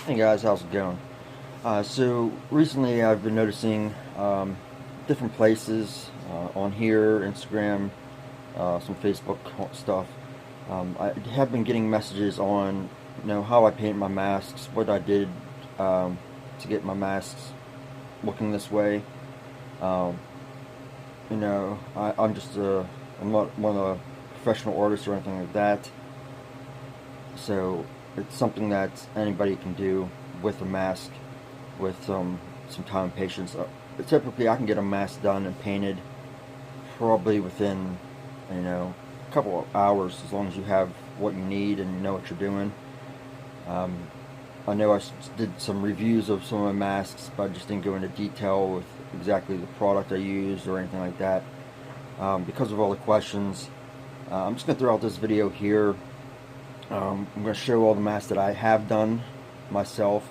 Hey guys, how's it going? So recently I've been noticing different places on here, Instagram, some Facebook stuff. I have been getting messages on, how I paint my masks, what I did to get my masks looking this way. Um, I'm not one of the professional artists or anything like that. So it's something that anybody can do with a mask, with some time and patience. Typically, I can get a mask done and painted probably within a couple of hours, as long as you have what you need and you know what you're doing. Um, I know did some reviews of some of my masks, but I just didn't go into detail with exactly the product I used or anything like that. Because of all the questions, I'm just going to throw out this video here. I'm going to show all the masks that I have done myself,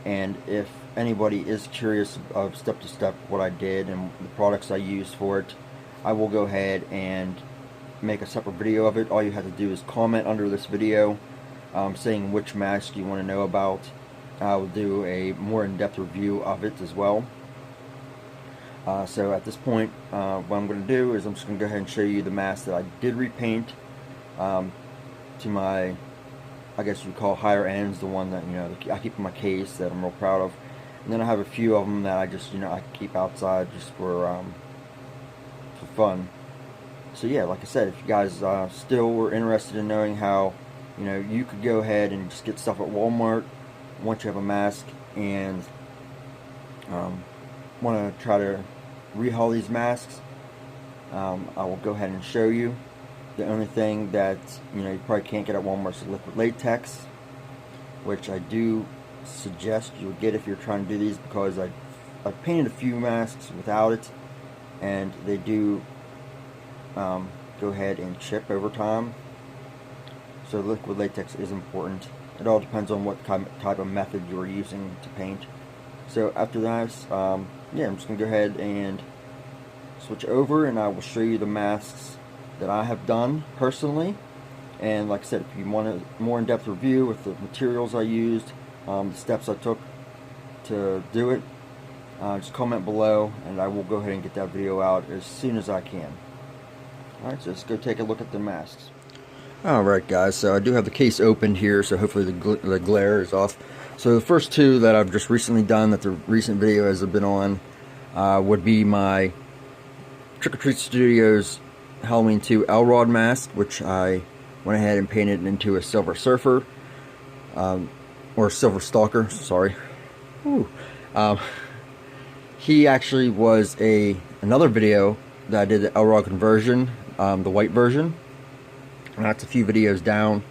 and if anybody is curious of step to step what I did and the products I used for it, I will go ahead and make a separate video of it. All you have to do is comment under this video saying which mask you want to know about. I will do a more in-depth review of it as well. So at this point, what I'm going to do is I'm just going to go ahead and show you the mask that I did repaint to my, I guess you would call higher ends, the one that I keep in my case that I'm real proud of. And then I have a few of them that I just I keep outside just for fun. So yeah, like I said, if you guys still were interested in knowing how you could go ahead and just get stuff at Walmart once you have a mask and want to try to rehaul these masks, I will go ahead and show you. The only thing that you probably can't get at Walmart is liquid latex, which I do suggest you would get if you're trying to do these, because I've painted a few masks without it, and they do go ahead and chip over time. So liquid latex is important. It all depends on what type of method you're using to paint. So after that, yeah, I'm just going to go ahead and switch over, and I will show you the masks that I have done personally. And like I said, if you want a more in-depth review with the materials I used, the steps I took to do it, just comment below and I will go ahead and get that video out as soon as I can. Alright, so let's go take a look at the masks. Alright guys, so I do have the case opened here, so hopefully the glare is off. So the first two that I've just recently done, that the recent video has been on, would be my Trick or Treat Studios Halloween 2 Elrod mask, which I went ahead and painted into a Silver Surfer, or Silver Stalker, sorry. He actually was another video that I did, the Elrod conversion, the white version. That's a few videos down,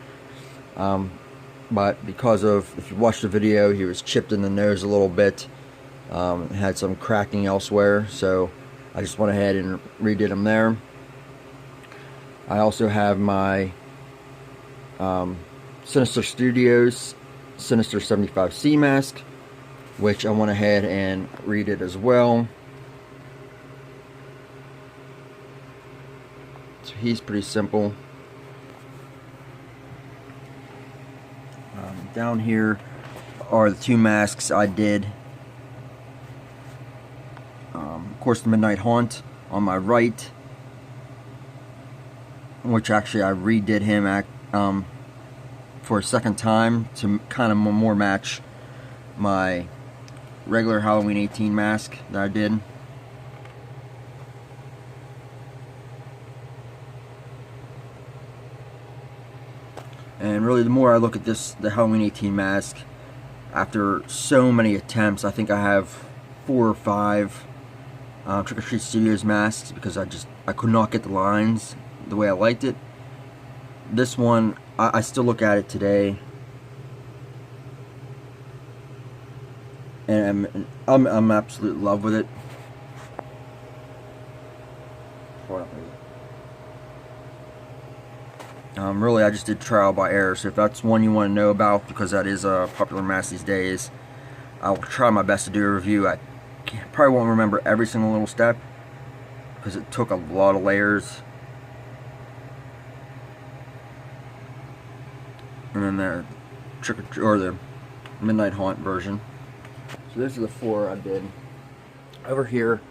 but because of, if you watch the video, he was chipped in the nose a little bit, had some cracking elsewhere, so I just went ahead and redid him there. I also have my Sinister Studios Sinister 75C mask, which I went ahead and redid as well. So he's pretty simple. Down here are the two masks I did. Of course, the Midnight Haunt on my right, which actually I redid him for a second time to kind of more match my regular Halloween 18 mask that I did. And really, the more I look at the Halloween 18 mask, after so many attempts, I think I have 4 or 5 Trick or Treat Studios masks, because I could not get the lines the way I liked it. This one, I still look at it today, and I'm absolutely in love with it. Really, I just did trial by error, so if that's one you want to know about, because that is a popular mask these days, I will try my best to do a review. I probably won't remember every single little step, because it took a lot of layers. And then the Midnight Haunt version. So these are the 4 I did. Over here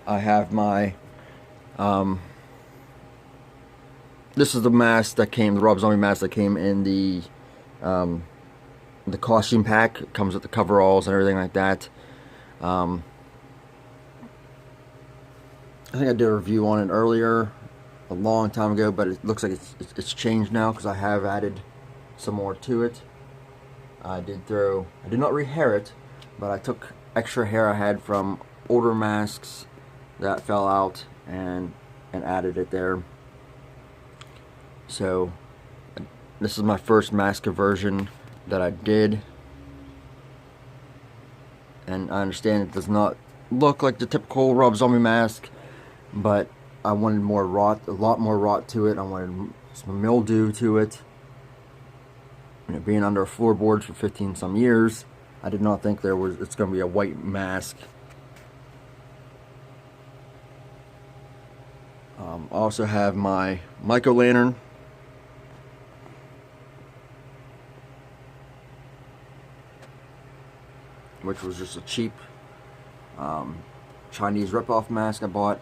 I have my this is the mask that came, the Rob Zombie mask that came in the costume pack. It comes with the coveralls and everything like that. I think I did a review on it earlier, a long time ago, but it looks like it's changed now because I have added some more to it. I did not rehair it, but I took extra hair I had from older masks that fell out and added it there. So this is my first mask conversion that I did, and I understand it does not look like the typical Rob Zombie mask, but I wanted more rot, a lot more rot to it. I wanted some mildew to it. You know, being under floorboards for 15 some years, I did not think it's going to be a white mask. I also have my Mico-Lantern, which was just a cheap Chinese ripoff mask I bought.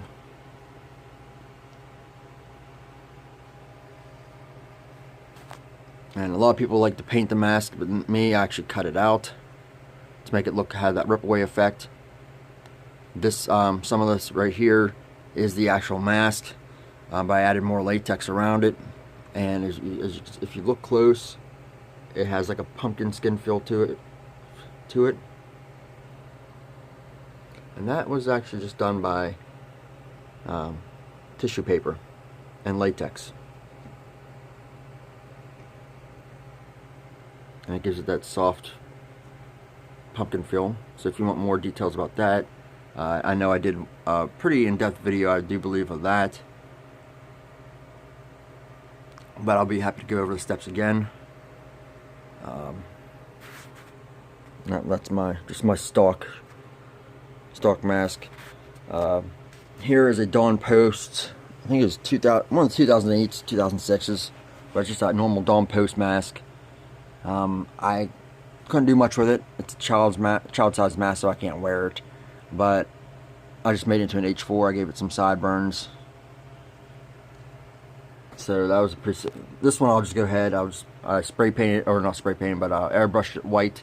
And a lot of people like to paint the mask, but me, I actually cut it out to make it have that rip away effect. This, some of this right here is the actual mask, but I added more latex around it. And if you look close, it has like a pumpkin skin feel to it. And that was actually just done by tissue paper and latex. And it gives it that soft pumpkin feel. So if you want more details about that, I know I did a pretty in-depth video, I do believe, of that. But I'll be happy to go over the steps again. That's just my stock mask. Here is a Dawn Post. I think it was one of the 2008s, 2006s, but it's just that normal Dawn Post mask. I couldn't do much with it. It's a child-sized mask, so I can't wear it. But I just made it into an H4. I gave it some sideburns. So that was this one I'll just go ahead. I spray painted, or not spray painted, but airbrushed it white.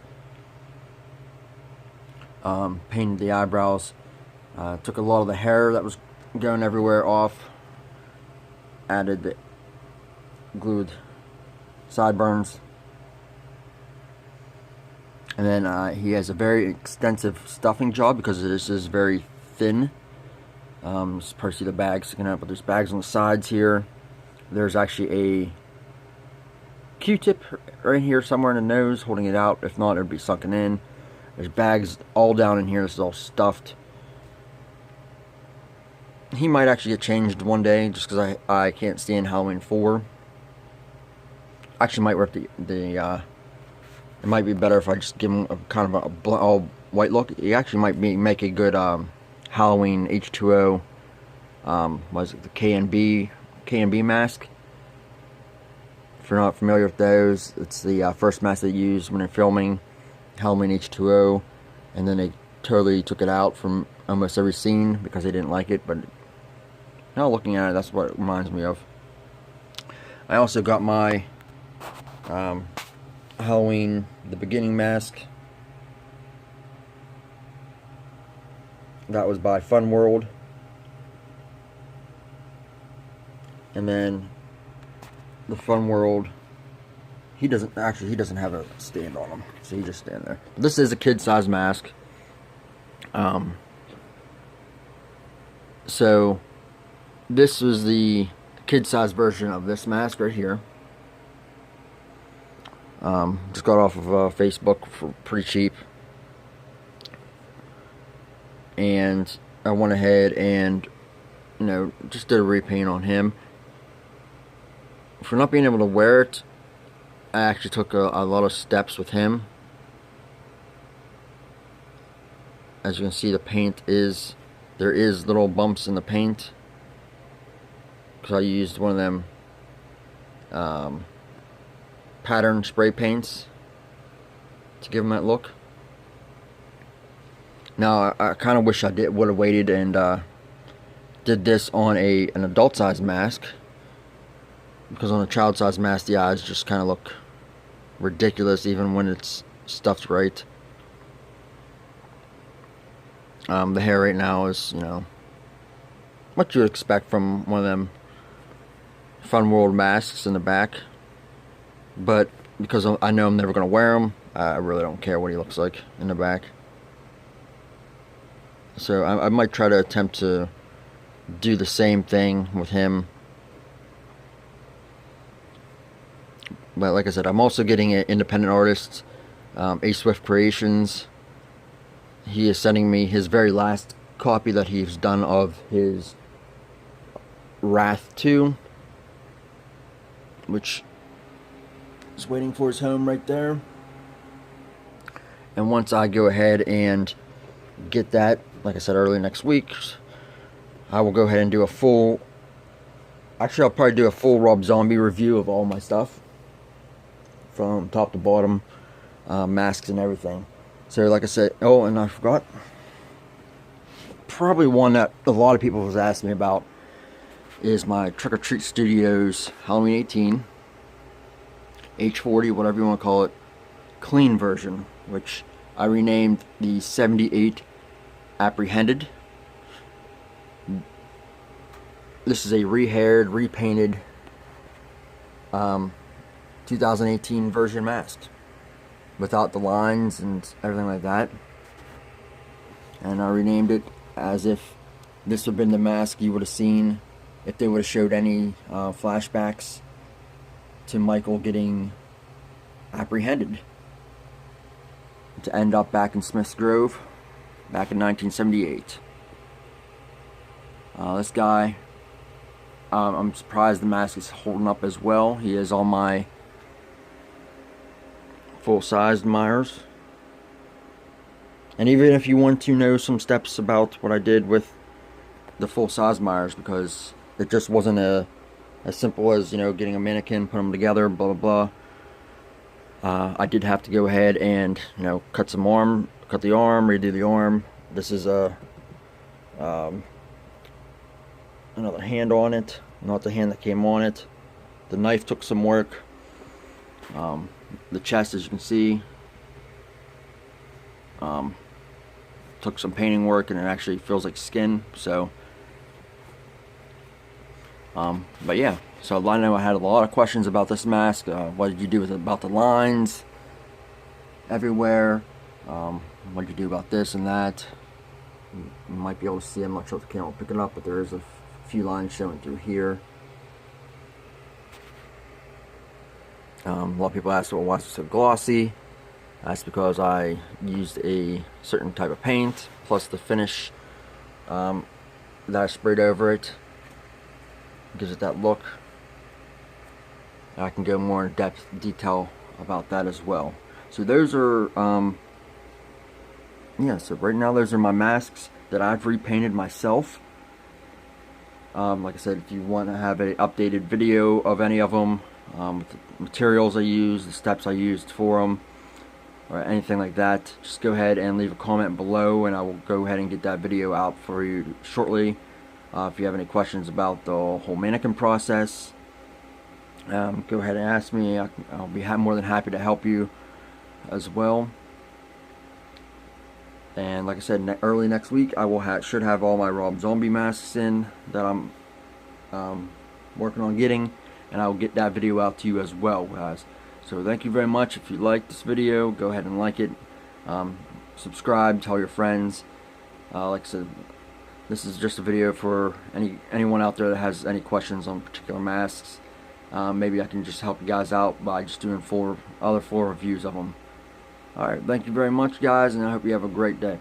Painted the eyebrows. Took a lot of the hair that was going everywhere off. Added the glued sideburns. And then he has a very extensive stuffing job because this is very thin. You probably see the bags sticking out, but there's bags on the sides here. There's actually a Q-tip right here somewhere in the nose holding it out. If not, it would be sunken in. There's bags all down in here. This is all stuffed. He might actually get changed one day just because I can't stand Halloween 4. Actually might rip it might be better if I just give him a kind of a all white look. He actually might make a good Halloween H2O. Was it the K&B mask? If you're not familiar with those, it's the first mask they used when they're filming Halloween H2O, and then they totally took it out from almost every scene because they didn't like it. But now looking at it, that's what it reminds me of. I also got my Halloween the Beginning mask. That was by Fun World. And then the Fun World, he doesn't have a stand on him, so he just stand there. This is a kid-size mask. So this was the kid-size version of this mask right here. Just got off of Facebook for pretty cheap, and I went ahead and, you know, just did a repaint on him. For not being able to wear it, I actually took a lot of steps with him. As you can see, the paint there is little bumps in the paint because I used one of them pattern spray paints. to give him that look. Now I kind of wish I would have waited and did this on an adult size mask, because on a child size mask the eyes just kind of look ridiculous even when it's stuffed right. The hair right now is, you know, what you would expect from one of them Fun World masks in the back, but because I know I'm never going to wear them, I really don't care what he looks like in the back. So I might try to attempt to do the same thing with him. But like I said, I'm also getting an independent artist, A Swift Creations. He is sending me his very last copy that he's done of his Wrath 2, which is waiting for his home right there. And once I go ahead and get that, like I said, early next week, I will go ahead and do a full, actually I'll probably do a full Rob Zombie review of all my stuff from top to bottom, masks and everything. So like I said, oh, and I forgot, probably one that a lot of people have asked me about is my Trick or Treat Studios Halloween 18 H40, whatever you want to call it, clean version, which I renamed the 78 Apprehended. This is a rehaired, repainted 2018 version mask without the lines and everything like that. And I renamed it as if this would have been the mask you would have seen if they would have showed any flashbacks to Michael getting apprehended to end up back in Smith's Grove back in 1978. This guy, I'm surprised the mask is holding up as well. He is on my full-sized Myers. And even if you want to know some steps about what I did with the full-size Myers, because it just wasn't as simple as, you know, getting a mannequin, put them together, blah blah blah. I did have to go ahead and, you know, cut the arm, redo the arm. This is another hand on it, not the hand that came on it. The knife took some work. The chest, as you can see, took some painting work, and it actually feels like skin. So but yeah, so I know I had a lot of questions about this mask. What did you do about the lines everywhere? What did you do about this and that? You might be able to see, I'm not sure if the camera will pick it up, but there is a few lines showing through here. A lot of people ask, well, why is it so glossy? That's because I used a certain type of paint, plus the finish that I sprayed over it. Gives it that look. I can go more in depth detail about that as well. So those are yeah, so right now those are my masks that I've repainted myself. Like I said, if you want to have an updated video of any of them, with the materials I used, the steps I used for them, or anything like that, just go ahead and leave a comment below, and I will go ahead and get that video out for you shortly. If you have any questions about the whole mannequin process, go ahead and ask me. I'll be more than happy to help you as well. And like I said, early next week I will should have all my Rob Zombie masks in that I'm working on getting, and I will get that video out to you as well, guys. So thank you very much. If you like this video, go ahead and like it, subscribe, tell your friends. Like I said, this is just a video for anyone out there that has any questions on particular masks. Maybe I can just help you guys out by just doing other full reviews of them. Alright, thank you very much, guys, and I hope you have a great day.